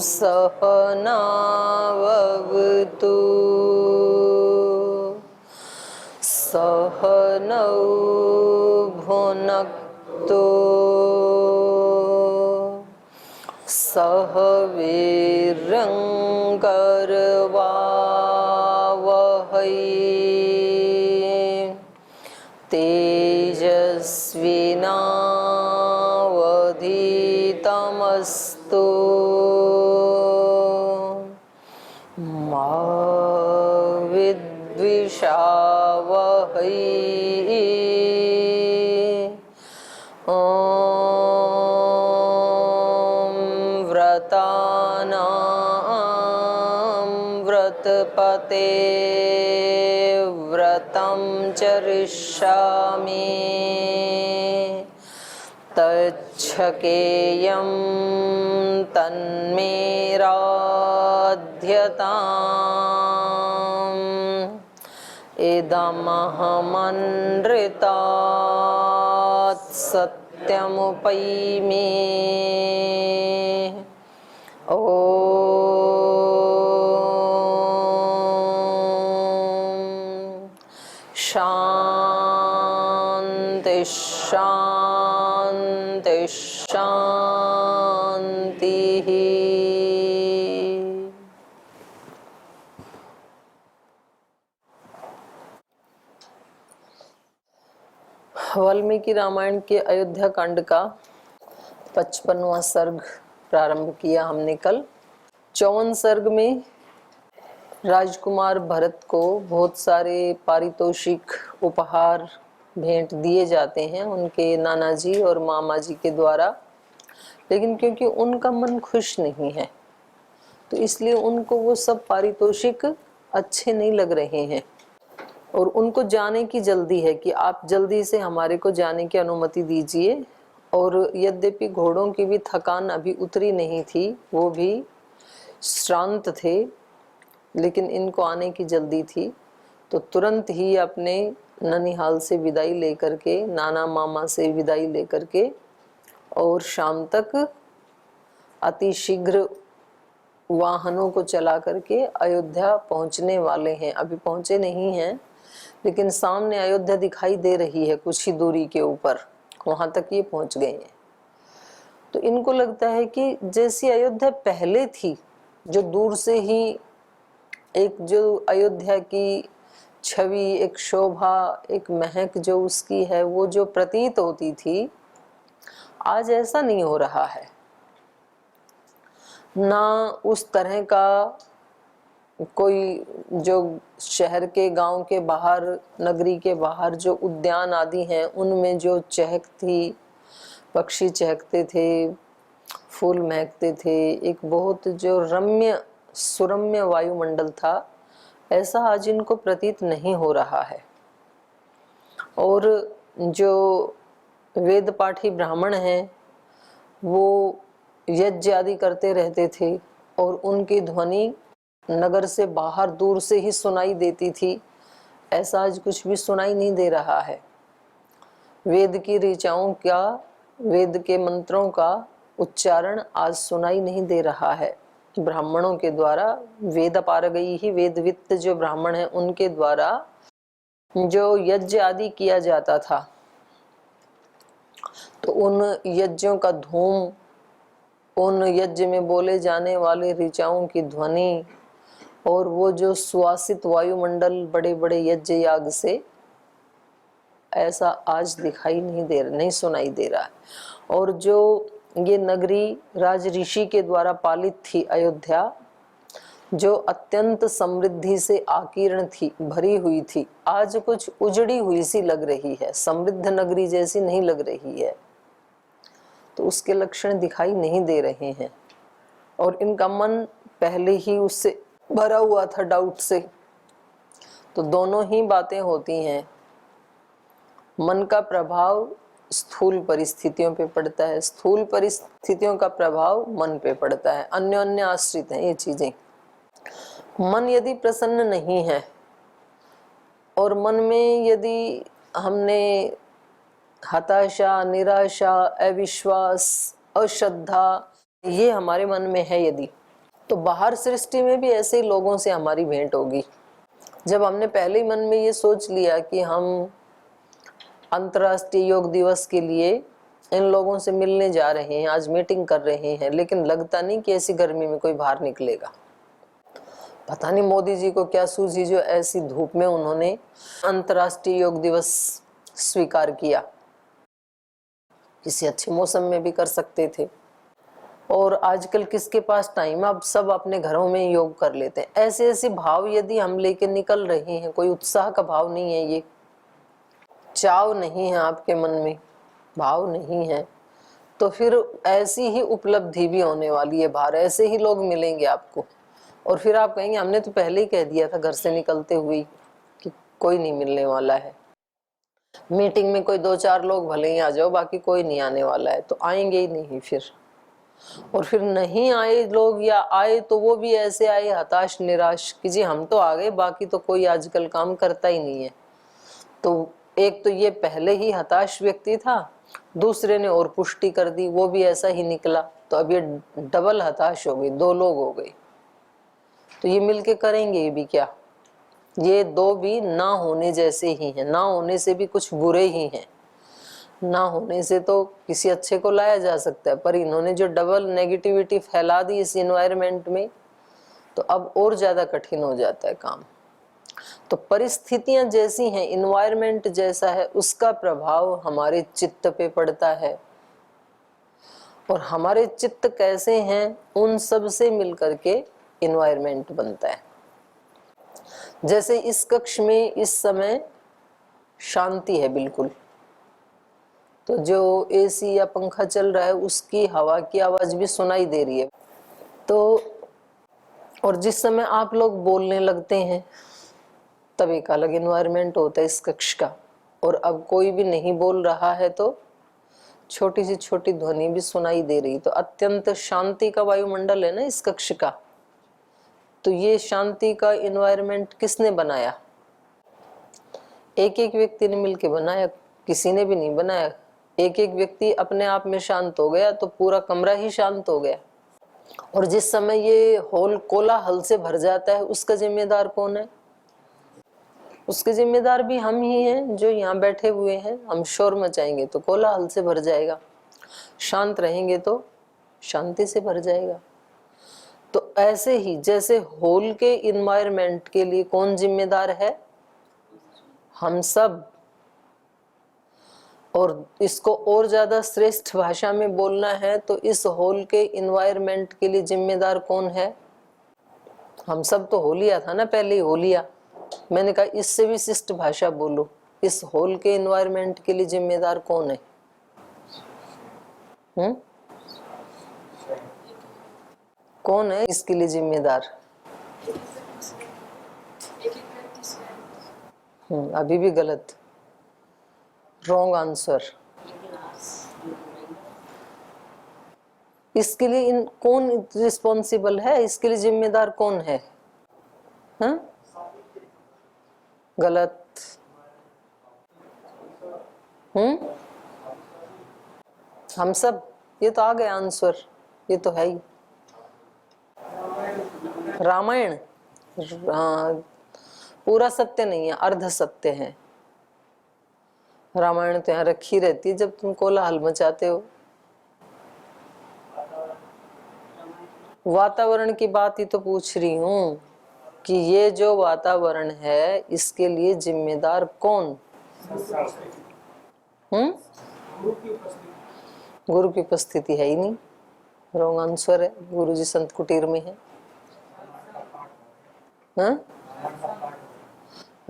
सहनावतु सहनौ भुनक्तु सह वीर्यं करवावहै तेजस्विनावधीतमस्तु मा विद्विषावहै। व्रतपते व्रतं चरिष्यामि तच्छकेयं तन्मे राध्यताम् इदमहमनृतात् सत्यमुपैमि। शांति शांति शांति। वाल्मीकि रामायण के अयोध्या कांड का 55वां सर्ग प्रारंभ किया हमने कल। 54 सर्ग में राजकुमार भरत को बहुत सारे पारितोषिक उपहार भेंट दिए जाते हैं उनके नाना जी और मामा जी के द्वारा, लेकिन क्योंकि उनका मन खुश नहीं है तो इसलिए उनको वो सब पारितोषिक अच्छे नहीं लग रहे हैं और उनको जाने की जल्दी है कि आप जल्दी से हमारे को जाने की अनुमति दीजिए। और यद्यपि घोड़ों की भी थकान अभी उतरी नहीं थी, वो भी श्रांत थे, लेकिन इनको आने की जल्दी थी, तो तुरंत ही अपने ननिहाल से विदाई लेकर के, नाना मामा से विदाई लेकर के और शाम तक अति शीघ्र वाहनों को चला करके अयोध्या पहुंचने वाले हैं। अभी पहुंचे नहीं हैं, लेकिन सामने अयोध्या दिखाई दे रही है कुछ ही दूरी के ऊपर, वहां तक ये पहुंच गए हैं। तो इनको लगता है कि जैसी अयोध्या पहले थी, जो दूर से ही एक जो अयोध्या की छवि, एक शोभा, एक महक जो उसकी है, वो जो प्रतीत होती थी, आज ऐसा नहीं हो रहा है। ना उस तरह का कोई जो शहर के, गांव के बाहर, नगरी के बाहर जो उद्यान आदि हैं उनमें जो चहक थी, पक्षी चहकते थे, फूल महकते थे, एक बहुत जो रम्य सुरम्य वायुमंडल था, ऐसा आज इनको प्रतीत नहीं हो रहा है। और जो वेद पाठी ब्राह्मण हैं वो यज्ञ आदि करते रहते थे और उनकी ध्वनि नगर से बाहर दूर से ही सुनाई देती थी, ऐसा आज कुछ भी सुनाई नहीं दे रहा है। वेद की ऋचाओं का, वेद के मंत्रों का उच्चारण आज सुनाई नहीं दे रहा है ब्राह्मणों के द्वारा। वेद पारगई ही, वेदवित्त जो ब्राह्मण हैं उनके द्वारा जो यज्ञ आदि किया जाता था, तो उन यज्ञों का धूम, उन यज्ञ में बोले जाने वाले ऋचाओं की ध्वनि और वो जो सुवासित वायुमंडल बड़े बड़े यज्ञ याग से, ऐसा आज दिखाई नहीं सुनाई दे रहा है। और जो ये नगरी राज ऋषि के द्वारा पालित थी अयोध्या, जो अत्यंत समृद्धि से आकीर्ण थी, भरी हुई थी, आज कुछ उजड़ी हुई सी लग रही है, समृद्ध नगरी जैसी नहीं लग रही है। तो उसके लक्षण दिखाई नहीं दे रहे हैं और इनका मन पहले ही उससे भरा हुआ था, डाउट से। तो दोनों ही बातें होती हैं। मन का प्रभाव स्थूल परिस्थितियों पे पड़ता है, स्थूल परिस्थितियों का प्रभाव मन पे पड़ता है, अन्योन्य आश्रित हैं ये चीजें। मन यदि प्रसन्न नहीं है और मन में यदि हमने हताशा, निराशा, अविश्वास, अश्रद्धा, ये हमारे मन में है यदि, तो बाहर सृष्टि में भी ऐसे ही लोगों से हमारी भेंट होगी। जब हमने पहले ही मन में ये सोच लिया कि हम अंतर्राष्ट्रीय योग दिवस के लिए इन लोगों से मिलने जा रहे हैं, आज मीटिंग कर रहे हैं, लेकिन लगता नहीं कि ऐसी गर्मी में कोई बाहर निकलेगा। पता नहीं मोदी जी को क्या सूझी जो ऐसी धूप में उन्होंने अंतर्राष्ट्रीय योग दिवस स्वीकार किया। किसी अच्छे मौसम में भी कर सकते थे। और आजकल किसके पास टाइम, अब सब अपने घरों में योग कर लेते हैं। ऐसे ऐसे भाव यदि हम लेके निकल रहे हैं, कोई उत्साह का भाव नहीं है, ये चाव नहीं है आपके मन में, भाव नहीं है, तो फिर ऐसी ही उपलब्धि भी होने वाली है बाहर, ऐसे ही लोग मिलेंगे आपको। और फिर आप कहेंगे हमने तो पहले ही कह दिया था घर से निकलते हुए कि कोई नहीं मिलने वाला है। मीटिंग में कोई 2-4 लोग भले ही आ जाओ, बाकी कोई नहीं आने वाला है, तो आएंगे ही नहीं फिर। और फिर नहीं आए लोग, या आए तो वो भी ऐसे आए हताश निराश कि जी हम तो आ गए, बाकी तो कोई आजकल काम करता ही नहीं है। तो एक तो ये पहले ही हताश व्यक्ति था, दूसरे ने और पुष्टि कर दी, वो भी ऐसा ही निकला, तो अब ये डबल हताश हो गई, 2 लोग हो गए। तो ये मिलके करेंगे ये भी क्या, ये 2 भी ना होने जैसे ही हैं, ना होने से भी कुछ बुरे ही हैं। ना होने से तो किसी अच्छे को लाया जा सकता है, पर इन्होंने जो डबल नेगेटिविटी फैला दी इस एनवायरनमेंट में, तो अब और ज्यादा कठिन हो जाता है काम। तो परिस्थितियां जैसी हैं, एनवायरनमेंट जैसा है, उसका प्रभाव हमारे चित्त पे पड़ता है। और हमारे चित्त कैसे हैं, उन सब से मिलकर के एनवायरनमेंट बनता है। जैसे इस कक्ष में इस समय शांति है बिल्कुल, तो जो एसी या पंखा चल रहा है उसकी हवा की आवाज भी सुनाई दे रही है। तो और जिस समय आप लोग बोलने लगते हैं तब एक अलग एनवायरनमेंट होता है इस कक्ष का। और अब कोई भी नहीं बोल रहा है तो छोटी सी छोटी ध्वनि भी सुनाई दे रही, तो अत्यंत शांति का वायुमंडल है ना इस कक्ष का। तो ये शांति का एनवायरनमेंट किसने बनाया? एक एक व्यक्ति ने मिलकर बनाया, किसी ने भी नहीं बनाया। एक एक व्यक्ति अपने आप में शांत हो गया तो पूरा कमरा ही शांत हो गया। और जिस समय ये हॉल कोलाहल से भर जाता है, उसका जिम्मेदार कौन है? उसके जिम्मेदार भी हम ही हैं जो यहाँ बैठे हुए हैं। हम शोर मचाएंगे तो कोलाहल से भर जाएगा, शांत रहेंगे तो शांति से भर जाएगा। तो ऐसे ही जैसे हॉल के एनवायरनमेंट के लिए कौन जिम्मेदार है? हम सब। और इसको और ज्यादा श्रेष्ठ भाषा में बोलना है तो इस हॉल के एनवायरनमेंट के लिए जिम्मेदार कौन है? हम सब तो होलिया था ना, पहले ही होलिया। मैंने कहा इससे भी शिष्ट भाषा बोलो, इस हॉल के एनवायरनमेंट के लिए जिम्मेदार कौन है? कौन है इसके लिए जिम्मेदार? अभी भी गलत, रॉन्ग आंसर। इसके लिए कौन रिस्पॉन्सिबल है? इसके लिए जिम्मेदार कौन है? हाँ? गलत। हम सब, ये तो आ गया आंसर, ये तो है ही रामायण। हाँ, पूरा सत्य नहीं है, अर्ध सत्य है। रामायण तो यहाँ रखी रहती है जब तुम कोलाहल मचाते हो। वातावरण की बात ही तो पूछ रही हूँ कि ये जो वातावरण है इसके लिए जिम्मेदार कौन? गुरु की उपस्थिति है ही नहीं, रॉन्ग आंसर है। गुरु जी संत कुटीर में है।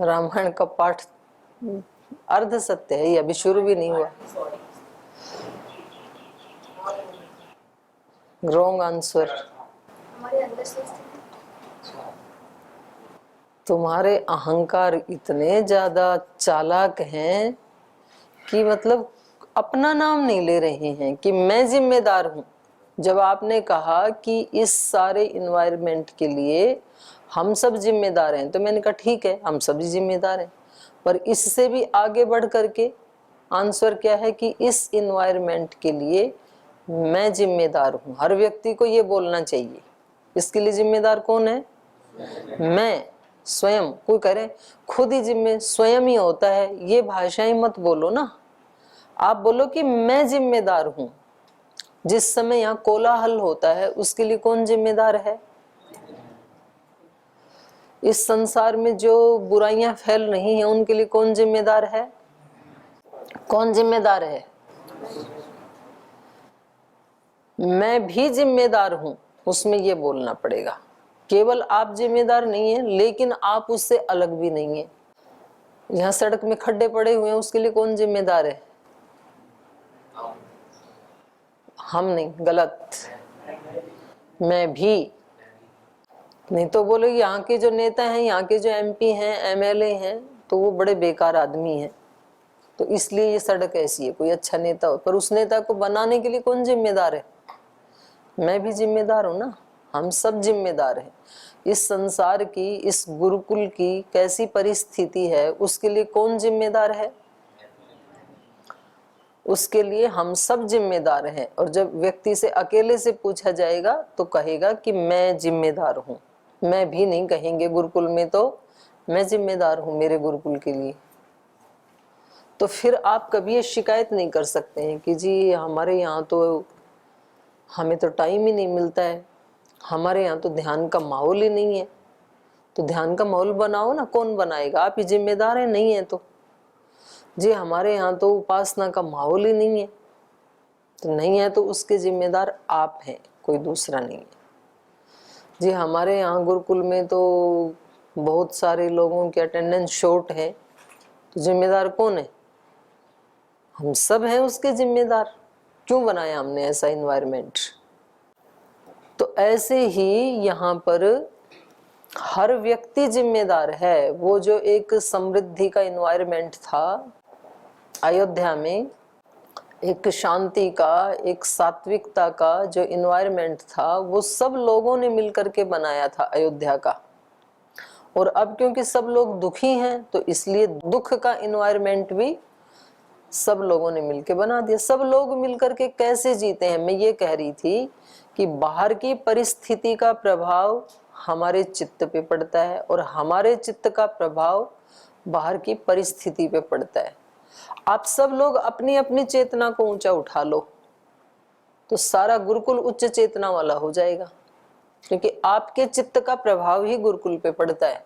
रामायण का पाठ अर्ध सत्य है, ये अभी शुरू भी नहीं हुआ। Wrong answer. तुम्हारे अहंकार इतने ज्यादा चालाक हैं कि मतलब अपना नाम नहीं ले रहे हैं कि मैं जिम्मेदार हूं। जब आपने कहा कि इस सारे इन्वायरमेंट के लिए हम सब जिम्मेदार हैं, तो मैंने कहा ठीक है, हम सभी जिम्मेदार हैं। पर इससे भी आगे बढ़ करके आंसर क्या है कि इस इन्वायरमेंट के लिए मैं जिम्मेदार हूं। हर व्यक्ति को ये बोलना चाहिए इसके लिए जिम्मेदार कौन है? मैं स्वयं। कोई करे खुद ही स्वयं ही होता है, ये भाषाएं मत बोलो ना। आप बोलो कि मैं जिम्मेदार हूं। जिस समय यहाँ कोलाहल होता है उसके लिए कौन जिम्मेदार है? इस संसार में जो बुराइयां फैल रही हैं उनके लिए कौन जिम्मेदार है? कौन जिम्मेदार है? मैं भी जिम्मेदार हूं, उसमें ये बोलना पड़ेगा। केवल आप जिम्मेदार नहीं है, लेकिन आप उससे अलग भी नहीं है। यहाँ सड़क में खड्डे पड़े हुए हैं, उसके लिए कौन जिम्मेदार है? हम नहीं, गलत। मैं भी। नहीं तो बोलो यहाँ के जो नेता हैं, यहाँ के जो MP हैं, MLA हैं, तो वो बड़े बेकार आदमी हैं, तो इसलिए ये सड़क ऐसी है। कोई अच्छा नेता हो, पर उस नेता को बनाने के लिए कौन जिम्मेदार है? मैं भी जिम्मेदार हूं ना। हम सब जिम्मेदार हैं। इस संसार की, इस गुरुकुल की कैसी परिस्थिति है उसके लिए कौन जिम्मेदार है? उसके लिए हम सब जिम्मेदार हैं। और जब व्यक्ति से अकेले से पूछा जाएगा तो कहेगा कि मैं जिम्मेदार हूं। मैं भी नहीं कहेंगे गुरुकुल में, तो मैं जिम्मेदार हूं मेरे गुरुकुल के लिए। तो फिर आप कभी ये शिकायत नहीं कर सकते हैं कि जी हमारे यहाँ तो हमें तो टाइम ही नहीं मिलता है, हमारे यहाँ तो ध्यान का माहौल ही नहीं है। तो ध्यान का माहौल बनाओ ना। कौन बनाएगा? आप ही जिम्मेदार हैं। नहीं है तो जी हमारे यहाँ तो उपासना का माहौल ही नहीं है, तो नहीं है तो उसके जिम्मेदार आप हैं, कोई दूसरा नहीं है। जी हमारे यहाँ गुरुकुल में तो बहुत सारे लोगों की अटेंडेंस शॉर्ट है, तो जिम्मेदार कौन है? हम सब हैं उसके जिम्मेदार। क्यों बनाया हमने ऐसा इन्वायरमेंट? तो ऐसे ही यहाँ पर हर व्यक्ति जिम्मेदार है। वो जो एक समृद्धि का इन्वायरमेंट था अयोध्या में, एक शांति का, एक सात्विकता का जो इन्वायरमेंट था, वो सब लोगों ने मिलकर के बनाया था अयोध्या का। और अब क्योंकि सब लोग दुखी हैं तो इसलिए दुख का इन्वायरमेंट भी सब लोगों ने मिलकर बना दिया। सब लोग मिलकर के कैसे जीते हैं? मैं ये कह रही थी कि बाहर की परिस्थिति का प्रभाव हमारे चित्त पे पड़ता है और हमारे चित्त का प्रभाव बाहर की परिस्थिति पे पड़ता है। आप सब लोग अपनी अपनी चेतना को ऊंचा उठा लो तो सारा गुरुकुल उच्च चेतना वाला हो जाएगा, क्योंकि आपके चित्त का प्रभाव ही गुरुकुल पे पड़ता है।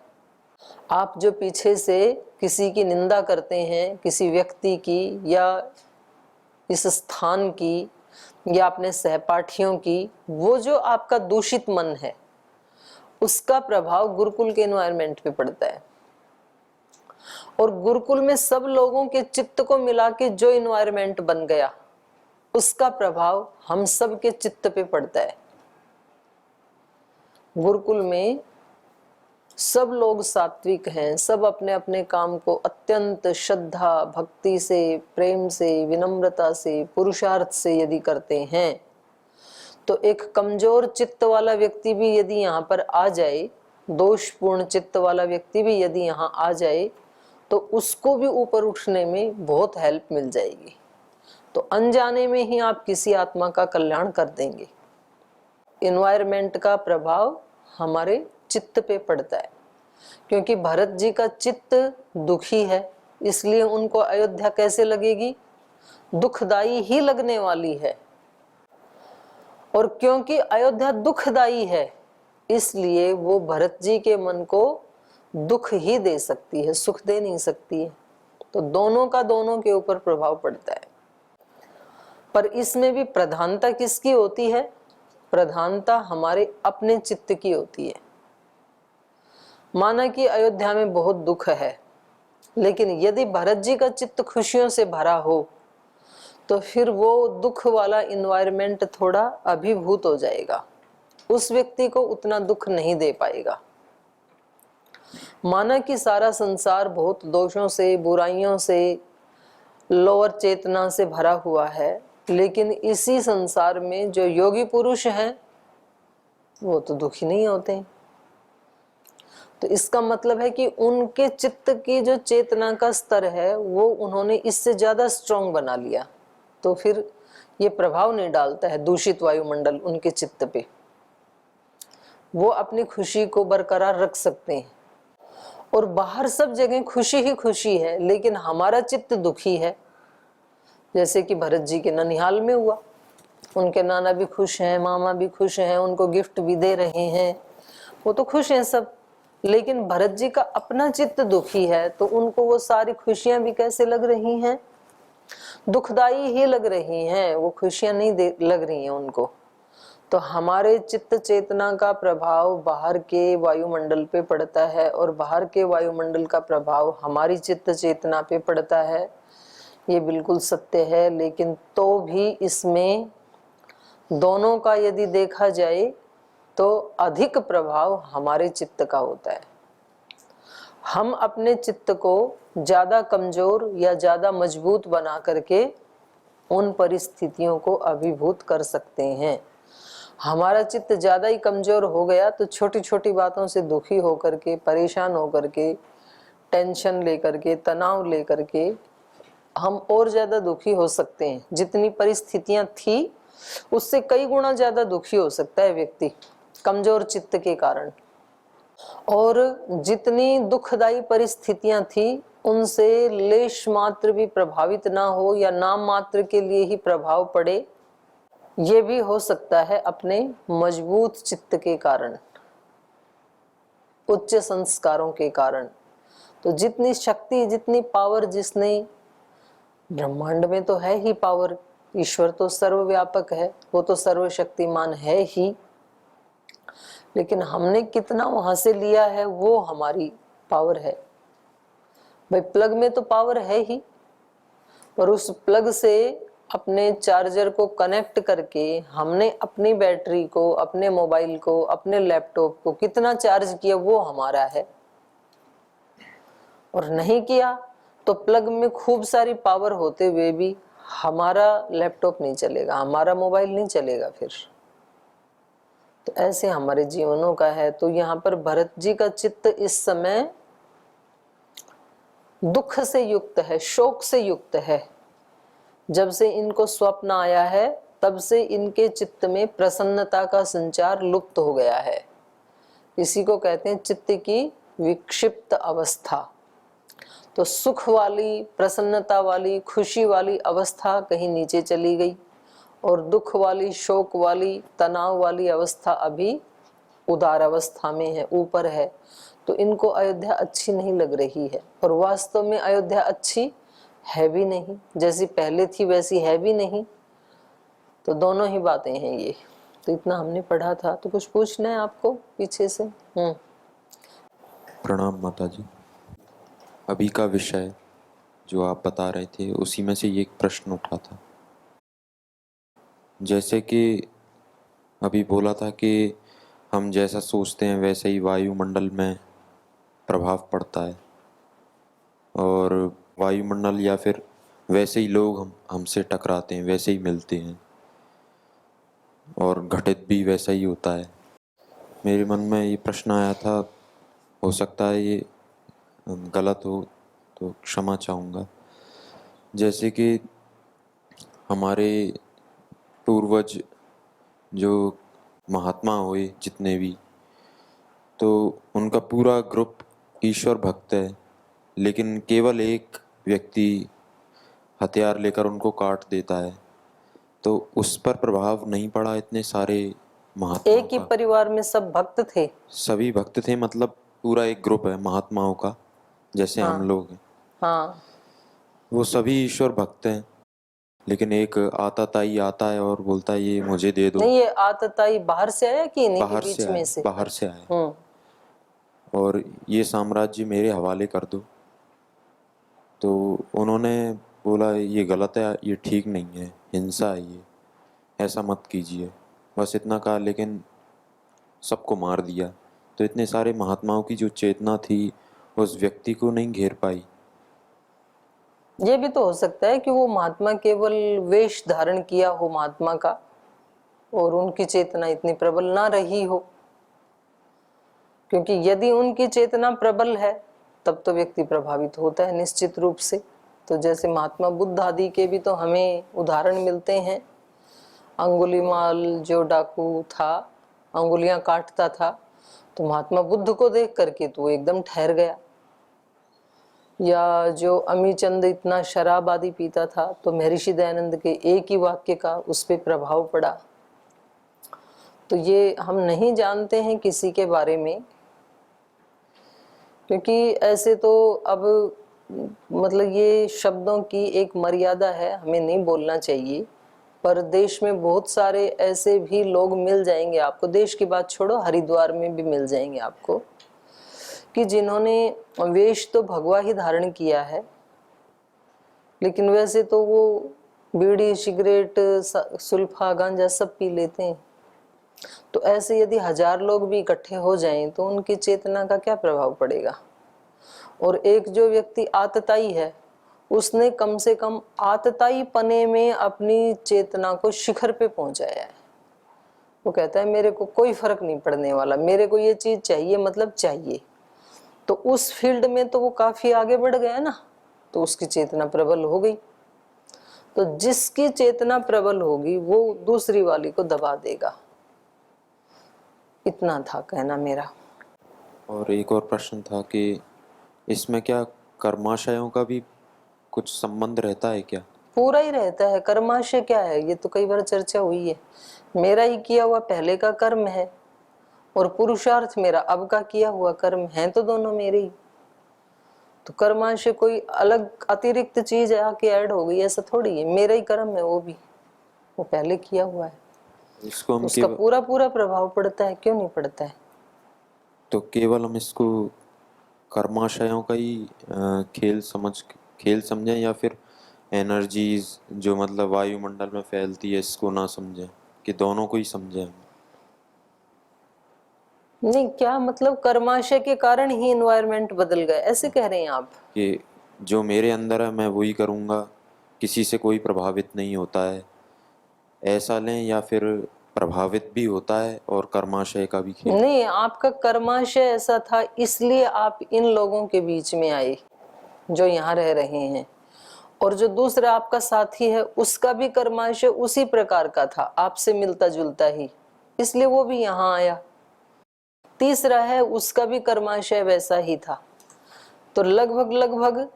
आप जो पीछे से किसी की निंदा करते हैं, किसी व्यक्ति की या इस स्थान की या अपने सहपाठियों की, वो जो आपका दूषित मन है उसका प्रभाव गुरुकुल के एनवायरनमेंट पे पड़ता है। और गुरुकुल में सब लोगों के चित्त को मिला के जो एनवायरनमेंट बन गया उसका प्रभाव हम सब के चित्त पे पड़ता है। गुरुकुल में सब लोग सात्विक हैं, सब अपने अपने काम को अत्यंत श्रद्धा, भक्ति से, प्रेम से, विनम्रता से, पुरुषार्थ से यदि करते हैं तो एक कमजोर चित्त वाला व्यक्ति भी यदि यहाँ पर आ जाए, दोषपूर्ण चित्त वाला व्यक्ति भी यदि यहाँ आ जाए तो उसको भी ऊपर उठने में बहुत हेल्प मिल जाएगी। तो अनजाने में ही आप किसी आत्मा का कल्याण कर देंगे। एनवायरनमेंट का प्रभाव हमारे चित्त पे पड़ता है, क्योंकि भरत जी का चित्त दुखी है, इसलिए उनको अयोध्या कैसे लगेगी? दुखदाई ही लगने वाली है। और क्योंकि अयोध्या दुखदाई है इसलिए वो भरत जी के मन को दुख ही दे सकती है, सुख दे नहीं सकती है। तो दोनों का दोनों के ऊपर प्रभाव पड़ता है। पर इसमें भी प्रधानता किसकी होती है? प्रधानता हमारे अपने चित्त की होती है। माना कि अयोध्या में बहुत दुख है, लेकिन यदि भरत जी का चित्त खुशियों से भरा हो तो फिर वो दुख वाला इन्वायरमेंट थोड़ा अभिभूत हो जाएगा, उस व्यक्ति को उतना दुख नहीं दे पाएगा। माना कि सारा संसार बहुत दोषों से, बुराइयों से, लोअर चेतना से भरा हुआ है, लेकिन इसी संसार में जो योगी पुरुष हैं वो तो दुखी नहीं होते। तो इसका मतलब है कि उनके चित्त की जो चेतना का स्तर है वो उन्होंने इससे ज्यादा स्ट्रॉन्ग बना लिया, तो फिर ये प्रभाव नहीं डालता है दूषित वायुमंडल उनके चित्त पे। वो अपनी खुशी को बरकरार रख सकते हैं। और बाहर सब जगह खुशी ही खुशी है, लेकिन हमारा चित्त दुखी है। जैसे कि भरत जी के ननिहाल में हुआ, उनके नाना भी खुश हैं, मामा भी खुश हैं, उनको गिफ्ट भी दे रहे हैं, वो तो खुश हैं सब, लेकिन भरत जी का अपना चित्त दुखी है, तो उनको वो सारी खुशियां भी कैसे लग रही हैं? दुखदाई ही लग रही हैं, वो खुशियां नहीं लग रही हैं उनको। तो हमारे चित्त चेतना का प्रभाव बाहर के वायुमंडल पे पड़ता है, और बाहर के वायुमंडल का प्रभाव हमारी चित्त चेतना पे पड़ता है, ये बिल्कुल सत्य है। लेकिन तो भी इसमें दोनों का यदि देखा जाए तो अधिक प्रभाव हमारे चित्त का होता है। हम अपने चित्त को ज्यादा कमजोर या ज्यादा मजबूत बना करके उन परिस्थितियों को अभिभूत कर सकते हैं। हमारा चित्त ज्यादा ही कमजोर हो गया तो छोटी छोटी बातों से दुखी होकर के, परेशान होकर के, टेंशन लेकर के, तनाव लेकर के हम और ज्यादा दुखी हो सकते हैं। जितनी परिस्थितियां थी उससे कई गुना ज्यादा दुखी हो सकता है व्यक्ति कमजोर चित्त के कारण। और जितनी दुखदाई परिस्थितियां थी उनसे लेश मात्र भी प्रभावित ना हो या नाम मात्र के लिए ही प्रभाव पड़े, ये भी हो सकता है अपने मजबूत चित्त के कारण, उच्च संस्कारों के कारण। तो जितनी शक्ति, जितनी पावर जिसने, ब्रह्मांड में तो है ही पावर, ईश्वर तो सर्वव्यापक है, वो तो सर्वशक्तिमान है ही, लेकिन हमने कितना वहां से लिया है वो हमारी पावर है। भाई प्लग में तो पावर है ही, और उस प्लग से अपने चार्जर को कनेक्ट करके हमने अपनी बैटरी को, अपने मोबाइल को, अपने लैपटॉप को कितना चार्ज किया वो हमारा है। और नहीं किया तो प्लग में खूब सारी पावर होते हुए भी हमारा लैपटॉप नहीं चलेगा, हमारा मोबाइल नहीं चलेगा फिर। तो ऐसे हमारे जीवनों का है। तो यहाँ पर भरत जी का चित्त इस समय दुख से युक्त है, शोक से युक्त है। जब से इनको स्वप्न आया है तब से इनके चित्त में प्रसन्नता का संचार लुप्त हो गया है। इसी को कहते हैं चित्त की विक्षिप्त अवस्था। तो सुख वाली, प्रसन्नता वाली, खुशी वाली अवस्था कहीं नीचे चली गई, और दुख वाली, शोक वाली, तनाव वाली अवस्था अभी उदार अवस्था में है, ऊपर है। तो इनको अयोध्या अच्छी नहीं लग रही है, और वास्तव में अयोध्या अच्छी है भी नहीं, जैसी पहले थी वैसी है भी नहीं। तो दोनों ही बातें हैं ये। तो इतना हमने पढ़ा था। तो कुछ पूछना है आपको पीछे से? प्रणाम माता जी। अभी का विषय जो आप बता रहे थे उसी में से ये एक प्रश्न उठा था। जैसे कि अभी बोला था कि हम जैसा सोचते हैं वैसे ही वायुमंडल में प्रभाव पड़ता है, और वायुमंडल या फिर वैसे ही लोग हमसे टकराते हैं, वैसे ही मिलते हैं, और घटित भी वैसा ही होता है। मेरे मन में ये प्रश्न आया था, हो सकता है ये गलत हो तो क्षमा चाहूँगा। जैसे कि हमारे पूर्वज जो महात्मा हुए जितने भी, तो उनका पूरा ग्रुप ईश्वर भक्त है, लेकिन केवल एक व्यक्ति हथियार लेकर उनको काट देता है। तो उस पर प्रभाव नहीं पड़ा इतने सारे महात्माओं एक ही का? परिवार में सब भक्त थे? सभी भक्त थे, मतलब पूरा एक ग्रुप है महात्माओं का, जैसे हाँ, हम लोग हैं। हाँ। वो सभी ईश्वर भक्त हैं, लेकिन एक आताताई आता है और बोलता है ये मुझे दे दो। नहीं, ये आतताई बाहर से आया कि इन्हीं के बाहर से बीच में आए, से? बाहर से आए, और ये साम्राज्य मेरे हवाले कर दो। तो उन्होंने बोला ये गलत है, ये ठीक नहीं है, हिंसा है, ये ऐसा मत कीजिए, बस इतना कहा, लेकिन सबको मार दिया। तो इतने सारे महात्माओं की जो चेतना थी उस व्यक्ति को नहीं घेर पाई। ये भी तो हो सकता है कि वो महात्मा केवल वेश धारण किया हो महात्मा का, और उनकी चेतना इतनी प्रबल ना रही हो। क्योंकि यदि उनकी चेतना प्रबल है तब तो व्यक्ति प्रभावित होता है निश्चित रूप से। तो जैसे महात्मा बुद्ध आदि के भी तो हमें उदाहरण मिलते हैं। अंगुलीमाल जो डाकू था, अंगुलियां काटता था, तो महात्मा बुद्ध को देख करके तो वो एकदम ठहर गया। या जो अमीचंद इतना शराब आदि पीता था, तो महर्षि दयानंद के एक ही वाक्य का उस पर प्रभाव पड़ा। तो ये हम नहीं जानते हैं किसी के बारे में, क्योंकि ऐसे तो अब मतलब ये शब्दों की एक मर्यादा है, हमें नहीं बोलना चाहिए। पर देश में बहुत सारे ऐसे भी लोग मिल जाएंगे आपको, देश की बात छोड़ो, हरिद्वार में भी मिल जाएंगे आपको, कि जिन्होंने वेश तो भगवा ही धारण किया है, लेकिन वैसे तो वो बीड़ी, सिगरेट, सुल्फा, गांजा सब पी लेते हैं। तो ऐसे यदि 1000 लोग भी इकट्ठे हो जाएं तो उनकी चेतना का क्या प्रभाव पड़ेगा। और एक जो व्यक्ति आतताई है, उसने कम से कम आतताई पने में अपनी चेतना को शिखर पे पहुंचाया है। वो कहता है मेरे को कोई फर्क नहीं पड़ने वाला, मेरे को ये चीज चाहिए मतलब चाहिए। तो उस फील्ड में तो वो काफी आगे बढ़ गया ना, तो उसकी चेतना प्रबल हो गई। तो जिसकी चेतना प्रबल होगी वो दूसरी वाली को दबा देगा। इतना था कहना मेरा। और एक और प्रश्न था कि इसमें क्या कर्माशयों का भी कुछ संबंध रहता है क्या? पूरा ही रहता है। कर्माशय क्या है, ये तो कई बार चर्चा हुई है। मेरा ही किया हुआ पहले का कर्म है और पुरुषार्थ मेरा अब का किया हुआ कर्म है, तो दोनों मेरे ही। तो कर्माशय कोई अलग अतिरिक्त चीज आके ऐड हो गई, ऐसा थोड़ी है। मेरा ही कर्म है, वो भी वो पहले किया हुआ है, इसको हम उसका पूरा पूरा प्रभाव पड़ता है। क्यों नहीं पड़ता है? तो केवल हम इसको कर्माशयों का ही खेल समझें, या फिर एनर्जीज जो मतलब वायुमंडल में फैलती है इसको ना समझें, कि दोनों को ही समझें? नहीं, क्या मतलब कर्माशय के कारण ही एनवायरनमेंट बदल गया, ऐसे कह रहे हैं आप? कि जो मेरे अंदर है मैं वही करूँगा, किसी से कोई प्रभावित नहीं होता है, ऐसा लें? या फिर प्रभावित भी होता है और कर्माशय का भी खेल? नहीं, आपका कर्माशय ऐसा था इसलिए आप इन लोगों के बीच में आए जो यहाँ रह रहे हैं। और जो दूसरा आपका साथी है उसका भी कर्माशय उसी प्रकार का था, आपसे मिलता जुलता ही, इसलिए वो भी यहाँ आया। तीसरा है, उसका भी कर्माशय वैसा ही था। तो लगभग लगभग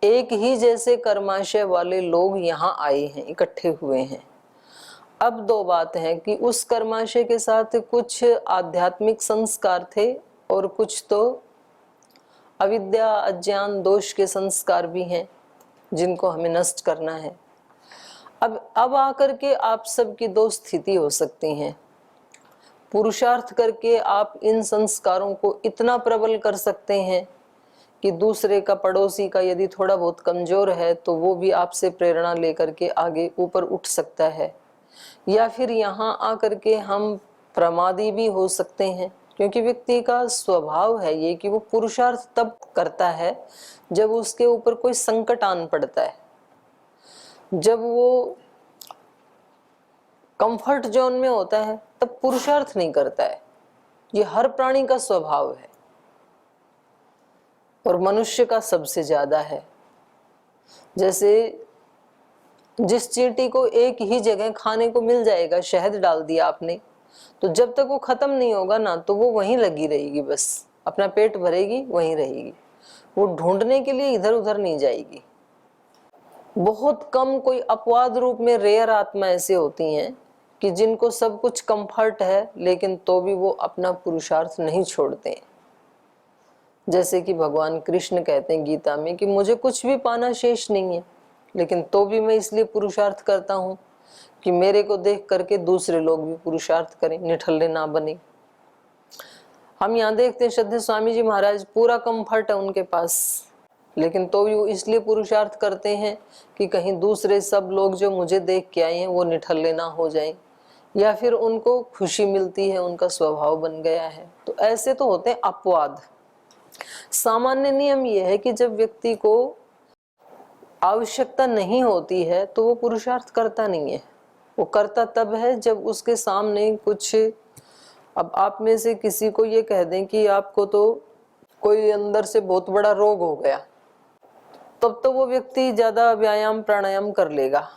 एक ही जैसे कर्माशय वाले लोग यहाँ आए हैं, इकट्ठे हुए हैं। अब दो बात है कि उस कर्माशय के साथ कुछ आध्यात्मिक संस्कार थे और कुछ तो अविद्या, अज्ञान, दोष के संस्कार भी हैं जिनको हमें नष्ट करना है। अब आकर के आप सबकी दो स्थिति हो सकती हैं। पुरुषार्थ करके आप इन संस्कारों को इतना प्रबल कर सकते हैं कि दूसरे का, पड़ोसी का यदि थोड़ा बहुत कमजोर है तो वो भी आपसे प्रेरणा लेकर के आगे ऊपर उठ सकता है। या फिर यहाँ आकर के हम प्रमादी भी हो सकते हैं, क्योंकि व्यक्ति का स्वभाव है ये कि वो पुरुषार्थ तब करता है जब उसके ऊपर कोई संकट आन पड़ता है। जब वो कंफर्ट जोन में होता है तब पुरुषार्थ नहीं करता है। ये हर प्राणी का स्वभाव है और मनुष्य का सबसे ज्यादा है। जैसे जिस चींटी को एक ही जगह खाने को मिल जाएगा, शहद डाल दिया आपने, तो जब तक वो खत्म नहीं होगा ना तो वो वहीं लगी रहेगी, बस अपना पेट भरेगी, वहीं रहेगी, वो ढूंढने के लिए इधर उधर नहीं जाएगी। बहुत कम, कोई अपवाद रूप में रेयर आत्मा ऐसे होती हैं कि जिनको सब कुछ कंफर्ट है लेकिन तो भी वो अपना पुरुषार्थ नहीं छोड़ते। जैसे कि भगवान कृष्ण कहते हैं गीता में कि मुझे कुछ भी पाना शेष नहीं है, लेकिन तो भी मैं इसलिए पुरुषार्थ करता हूँ कि मेरे को देख करके दूसरे लोग भी पुरुषार्थ करें, निठल्ले ना बने। हम यहाँ देखते हैं श्रद्धेय स्वामी जी महाराज, पूरा कंफर्ट है उनके पास, लेकिन तो भी वो इसलिए पुरुषार्थ करते हैं कि कहीं दूसरे सब लोग जो मुझे देख के आए हैं वो निठल्ले ना हो जाएं, या फिर उनको खुशी मिलती है, उनका स्वभाव बन गया है। तो ऐसे तो होते हैं अपवाद। सामान्य नियम यह है कि जब व्यक्ति को आवश्यकता नहीं होती है तो वो पुरुषार्थ करता नहीं है। वो करता तब है जब उसके सामने कुछ, अब आप में से किसी को ये कह दें कि आपको तो कोई अंदर से बहुत बड़ा रोग हो गया, तब तो वो व्यक्ति ज्यादा व्यायाम प्राणायाम कर लेगा,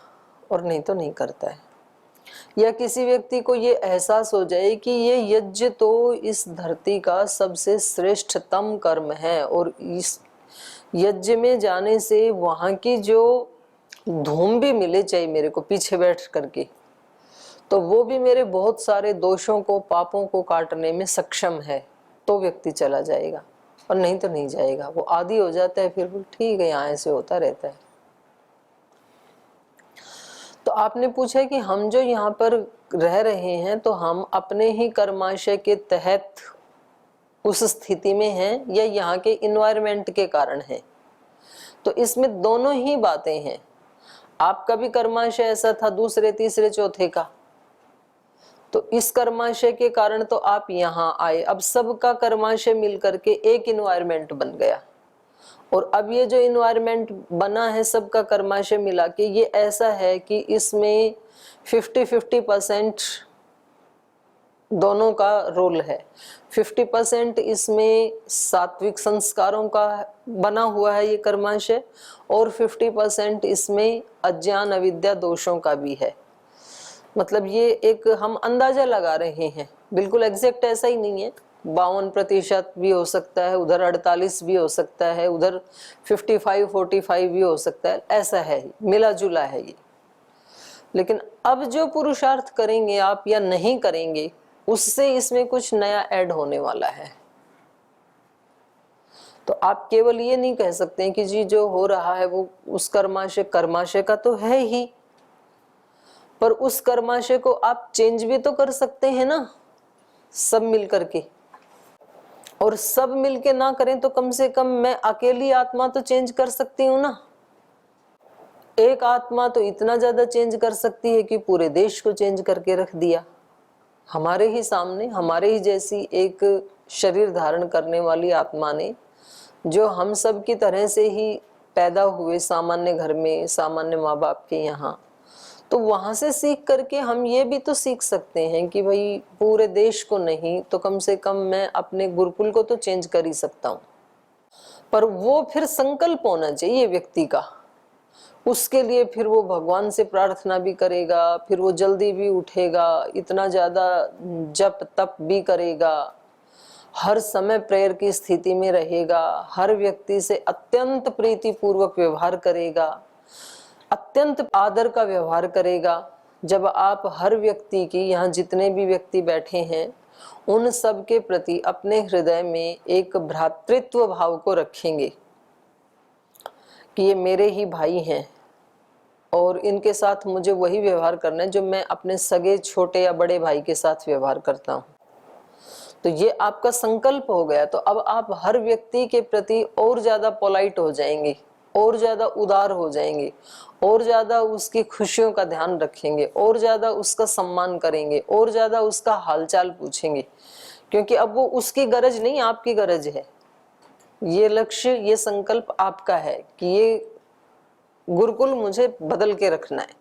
और नहीं तो नहीं करता है। या किसी व्यक्ति को ये एहसास हो जाए कि ये यज्ञ तो इस धरती का सबसे श्रेष्ठतम कर्म है और इस यज्ञ में जाने से वहाँ की जो धूम भी मिले चाहिए मेरे को पीछे बैठ करके, तो वो भी मेरे बहुत सारे दोषों को पापों को काटने में सक्षम है, तो व्यक्ति चला जाएगा, और नहीं तो नहीं जाएगा। वो आदी हो जाता है, फिर ठीक है यहाँ ऐसे होता रहता है। तो आपने पूछा कि हम जो यहाँ पर रह रहे हैं तो हम अपने ही कर्माशय के तहत उस स्थिति में हैं या यहाँ के इन्वायरमेंट के कारण है। तो इसमें दोनों ही बातें हैं। आपका भी कर्माशय ऐसा था दूसरे तीसरे चौथे का, तो इस कर्माशय के कारण तो आप यहाँ आए। अब सबका कर्माशय मिलकर के एक इन्वायरमेंट बन गया, और अब ये जो इन्वायरमेंट बना है सबका कर्माशय मिला के, ये ऐसा है कि इसमें 50-50% दोनों का रोल है। 50% इसमें सात्विक संस्कारों का बना हुआ है ये कर्माशय, और 50% इसमें अज्ञान अविद्या दोषों का भी है। मतलब ये एक हम अंदाजा लगा रहे हैं, बिल्कुल एग्जैक्ट ऐसा ही नहीं है। 52% भी हो सकता है, उधर 48 भी हो सकता है, उधर 55-45 भी हो सकता है, ऐसा है, मिला जुला है ये। लेकिन अब जो पुरुषार्थ करेंगे आप या नहीं करेंगे, उससे इसमें कुछ नया ऐड होने वाला है। तो आप केवल ये नहीं कह सकते हैं कि जी जो हो रहा है वो उस कर्माशय का तो है ही, पर उस कर्माशय को आप चेंज भी तो कर सकते हैं ना, सब मिल करके। और सब मिलके ना करें तो कम से कम मैं अकेली आत्मा तो चेंज कर सकती हूँ ना। एक आत्मा तो इतना ज्यादा चेंज कर सकती है कि पूरे देश को चेंज करके रख दिया। हमारे ही सामने हमारे ही जैसी एक शरीर धारण करने वाली आत्मा ने, जो हम सब की तरह से ही पैदा हुए सामान्य घर में, सामान्य माँ बाप के यहाँ, तो वहां से सीख करके हम ये भी तो सीख सकते हैं कि भाई पूरे देश को नहीं तो कम से कम मैं अपने गुरुकुल को तो चेंज कर ही सकता हूँ। पर वो फिर संकल्प होना चाहिए व्यक्ति का। उसके लिए फिर वो भगवान से प्रार्थना भी करेगा, फिर वो जल्दी भी उठेगा, इतना ज्यादा जप तप भी करेगा, हर समय प्रेयर की स्थिति में रहेगा, हर व्यक्ति से अत्यंत प्रीति पूर्वक व्यवहार करेगा, अत्यंत आदर का व्यवहार करेगा। जब आप हर व्यक्ति की, यहाँ जितने भी व्यक्ति बैठे हैं, उन सब के प्रति अपने हृदय में एक भ्रातृत्व भाव को रखेंगे कि ये मेरे ही भाई हैं और इनके साथ मुझे वही व्यवहार करना है जो मैं अपने सगे छोटे या बड़े भाई के साथ व्यवहार करता हूँ। तो ये आपका संकल्प हो गया। तो अब आप हर व्यक्ति के प्रति और ज्यादा पोलाइट हो जाएंगे, और ज्यादा उदार हो जाएंगे, और ज्यादा उसकी खुशियों का ध्यान रखेंगे, और ज्यादा उसका सम्मान करेंगे, और ज्यादा उसका हालचाल पूछेंगे, क्योंकि अब वो उसकी गरज नहीं, आपकी गरज है। ये लक्ष्य, ये संकल्प आपका है कि ये गुरुकुल मुझे बदल के रखना है।